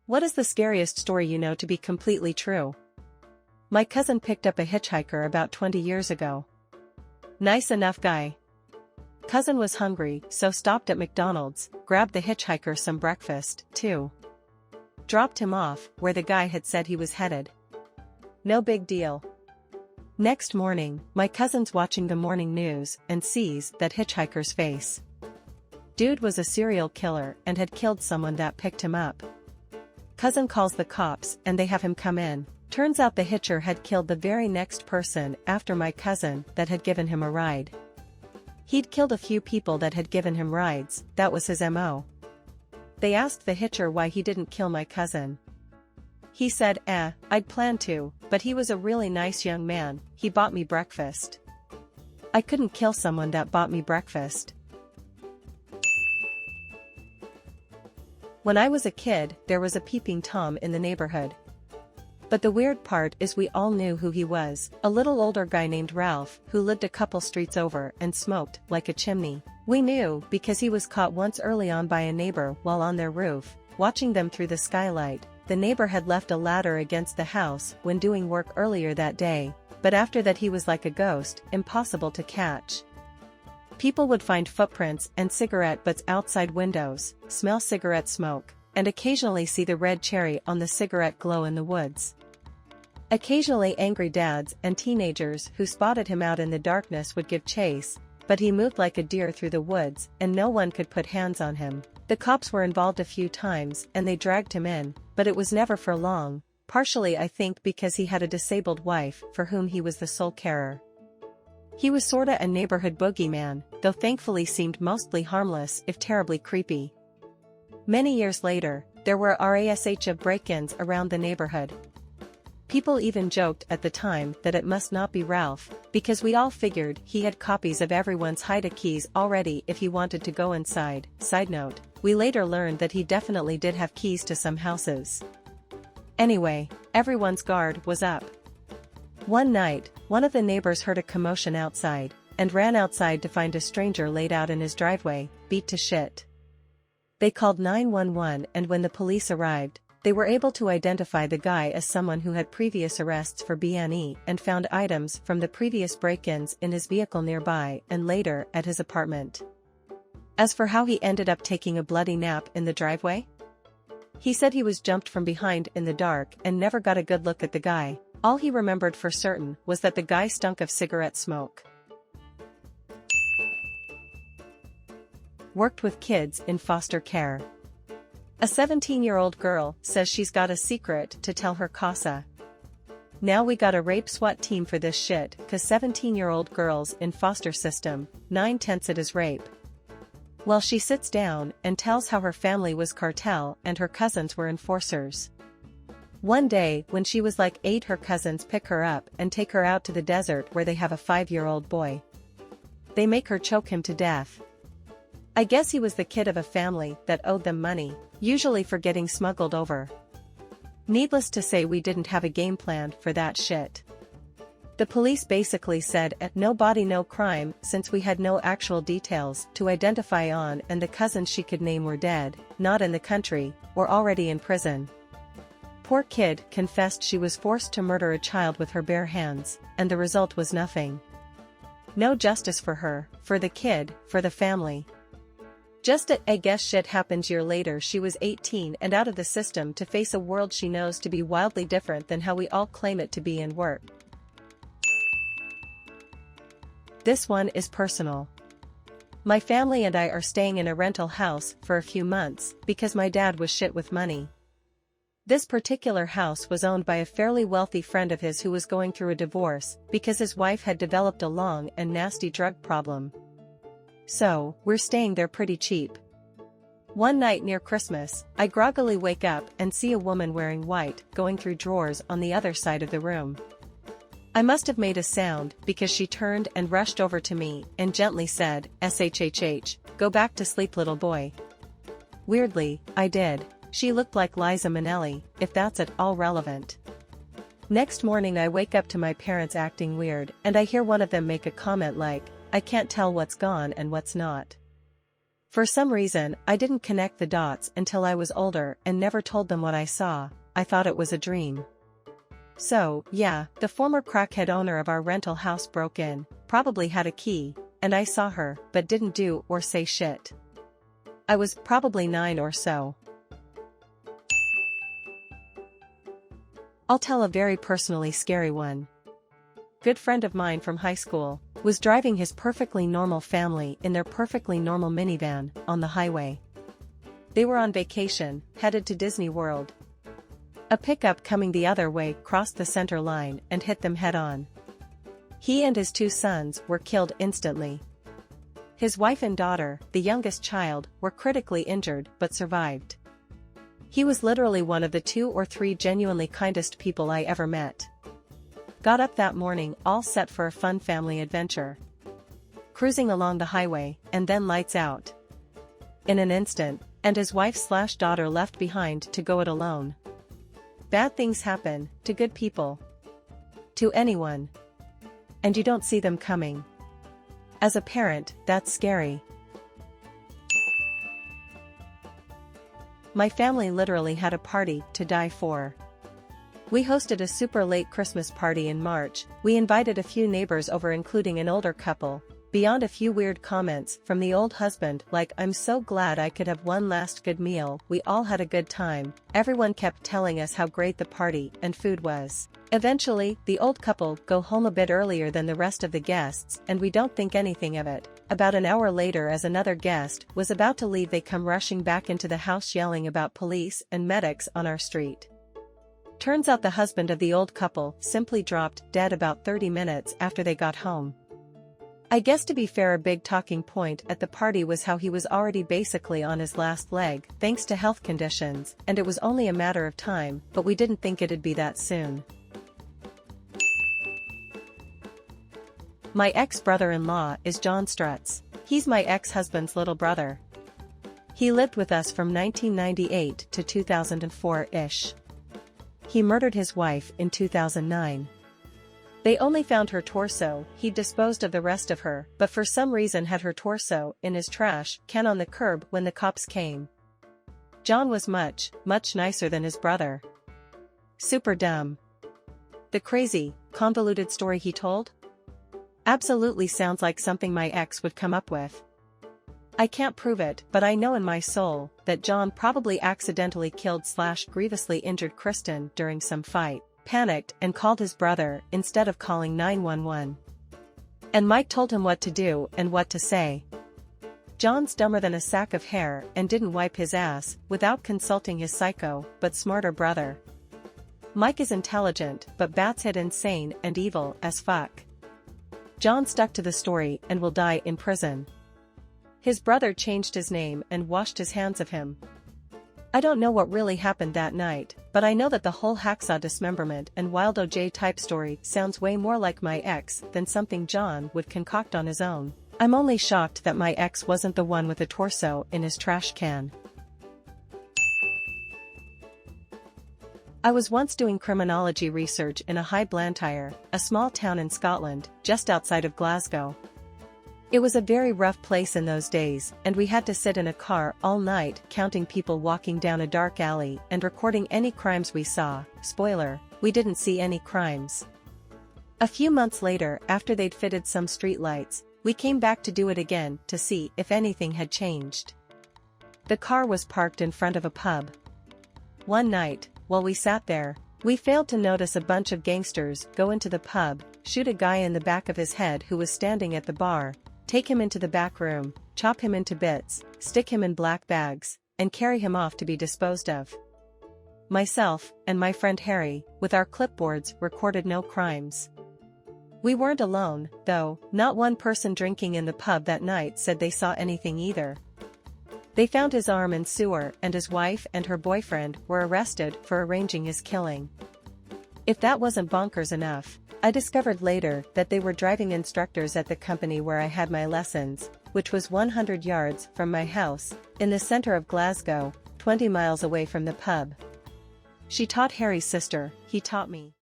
What is the scariest story you know to be completely true? My cousin picked up a hitchhiker about 20 years ago. Nice enough guy. Cousin was hungry, so stopped at McDonald's, grabbed the hitchhiker some breakfast, too. Dropped him off, where the guy had said he was headed. No big deal. Next morning, my cousin's watching the morning news and sees that hitchhiker's face. Dude was a serial killer and had killed someone that picked him up. Cousin calls the cops and they have him come in. Turns out the hitcher had killed the very next person after my cousin that had given him a ride. He'd killed a few people that had given him rides, that was his MO. They asked the hitcher why he didn't kill my cousin. He said, I'd planned to, but he was a really nice young man, he bought me breakfast. I couldn't kill someone that bought me breakfast. When I was a kid, there was a peeping Tom in the neighborhood. But the weird part is we all knew who he was, a little older guy named Ralph who lived a couple streets over and smoked like a chimney. We knew because he was caught once early on by a neighbor while on their roof, watching them through the skylight. The neighbor had left a ladder against the house when doing work earlier that day, but after that he was like a ghost, impossible to catch. People would find footprints and cigarette butts outside windows, smell cigarette smoke, and occasionally see the red cherry on the cigarette glow in the woods. Occasionally angry dads and teenagers who spotted him out in the darkness would give chase, but he moved like a deer through the woods and no one could put hands on him. The cops were involved a few times and they dragged him in, but it was never for long, partially I think because he had a disabled wife for whom he was the sole carer. He was sorta a neighborhood boogeyman, though thankfully seemed mostly harmless if terribly creepy. Many years later, there were rash of break-ins around the neighborhood. People even joked at the time that it must not be Ralph, because we all figured he had copies of everyone's hide keys already if he wanted to go inside. Side note, we later learned that he definitely did have keys to some houses. Anyway, everyone's guard was up. One night, one of the neighbors heard a commotion outside, and ran outside to find a stranger laid out in his driveway, beat to shit. They called 911 and when the police arrived, they were able to identify the guy as someone who had previous arrests for B&E and found items from the previous break-ins in his vehicle nearby and later at his apartment. As for how he ended up taking a bloody nap in the driveway, he said he was jumped from behind in the dark and never got a good look at the guy. All he remembered for certain was that the guy stunk of cigarette smoke. Worked with kids in foster care. A 17-year-old girl says she's got a secret to tell her CASA. Now we got a rape SWAT team for this shit, cause 17-year-old girls in foster system, 9/10 it is rape. Well, she sits down and tells how her family was cartel and her cousins were enforcers. One day when she was like 8, her cousins pick her up and take her out to the desert where they have a 5-year-old boy. They make her choke him to death. I guess he was the kid of a family that owed them money, usually for getting smuggled over. Needless to say, we didn't have a game plan for that shit. The police basically said no body no crime since we had no actual details to identify on and the cousins she could name were dead, not in the country, or already in prison. Poor kid confessed she was forced to murder a child with her bare hands, and the result was nothing. No justice for her, for the kid, for the family. Just I guess shit happens. Year later she was 18 and out of the system to face a world she knows to be wildly different than how we all claim it to be in work. This one is personal. My family and I are staying in a rental house for a few months because my dad was shit with money. This particular house was owned by a fairly wealthy friend of his who was going through a divorce because his wife had developed a long and nasty drug problem. So, we're staying there pretty cheap. One night near Christmas, I groggily wake up and see a woman wearing white going through drawers on the other side of the room. I must have made a sound because she turned and rushed over to me and gently said, "SHHH, go back to sleep little boy." Weirdly, I did. She looked like Liza Minnelli, if that's at all relevant. Next morning I wake up to my parents acting weird and I hear one of them make a comment like, "I can't tell what's gone and what's not." For some reason, I didn't connect the dots until I was older and never told them what I saw. I thought it was a dream. So, yeah, the former crackhead owner of our rental house broke in, probably had a key, and I saw her, but didn't do or say shit. I was probably 9 or so. I'll tell a very personally scary one. Good friend of mine from high school was driving his perfectly normal family in their perfectly normal minivan on the highway. They were on vacation, headed to Disney World. A pickup coming the other way crossed the center line and hit them head-on. He and his 2 sons were killed instantly. His wife and daughter, the youngest child, were critically injured but survived. He was literally one of the 2 or 3 genuinely kindest people I ever met. Got up that morning all set for a fun family adventure. Cruising along the highway, and then lights out. In an instant, and his wife/daughter left behind to go it alone. Bad things happen, to good people. To anyone. And you don't see them coming. As a parent, that's scary. My family literally had a party to die for. We hosted a super late Christmas party in March. We invited a few neighbors over, including an older couple. Beyond a few weird comments from the old husband like "I'm so glad I could have one last good meal," we all had a good time. Everyone kept telling us how great the party and food was. Eventually, the old couple go home a bit earlier than the rest of the guests, and we don't think anything of it. About an hour later, as another guest was about to leave, they come rushing back into the house yelling about police and medics on our street. Turns out the husband of the old couple simply dropped dead about 30 minutes after they got home. I guess, to be fair, a big talking point at the party was how he was already basically on his last leg thanks to health conditions, and it was only a matter of time, but we didn't think it'd be that soon. My ex-brother-in-law is John Strutz. He's my ex-husband's little brother. He lived with us from 1998 to 2004-ish. He murdered his wife in 2009. They only found her torso. He disposed of the rest of her, but for some reason had her torso in his trash can on the curb when the cops came. John was much, much nicer than his brother. Super dumb. The crazy, convoluted story he told? Absolutely sounds like something my ex would come up with. I can't prove it, but I know in my soul that John probably accidentally killed/grievously injured Kristen during some fight, panicked and called his brother instead of calling 911. And Mike told him what to do and what to say. John's dumber than a sack of hair and didn't wipe his ass without consulting his psycho but smarter brother. Mike is intelligent but bats it insane and evil as fuck. John stuck to the story and will die in prison. His brother changed his name and washed his hands of him. I don't know what really happened that night, but I know that the whole hacksaw dismemberment and wild OJ type story sounds way more like my ex than something John would concoct on his own. I'm only shocked that my ex wasn't the one with a torso in his trash can. I was once doing criminology research in a High Blantyre, a small town in Scotland, just outside of Glasgow. It was a very rough place in those days, and we had to sit in a car all night counting people walking down a dark alley and recording any crimes we saw. Spoiler, we didn't see any crimes. A few months later, after they'd fitted some streetlights, we came back to do it again to see if anything had changed. The car was parked in front of a pub. One night, while we sat there, we failed to notice a bunch of gangsters go into the pub, shoot a guy in the back of his head who was standing at the bar, take him into the back room, chop him into bits, stick him in black bags, and carry him off to be disposed of. Myself and my friend Harry, with our clipboards, recorded no crimes. We weren't alone, though. Not one person drinking in the pub that night said they saw anything either. They found his arm in sewer, and his wife and her boyfriend were arrested for arranging his killing. If that wasn't bonkers enough, I discovered later that they were driving instructors at the company where I had my lessons, which was 100 yards from my house, in the center of Glasgow, 20 miles away from the pub. She taught Harry's sister, he taught me.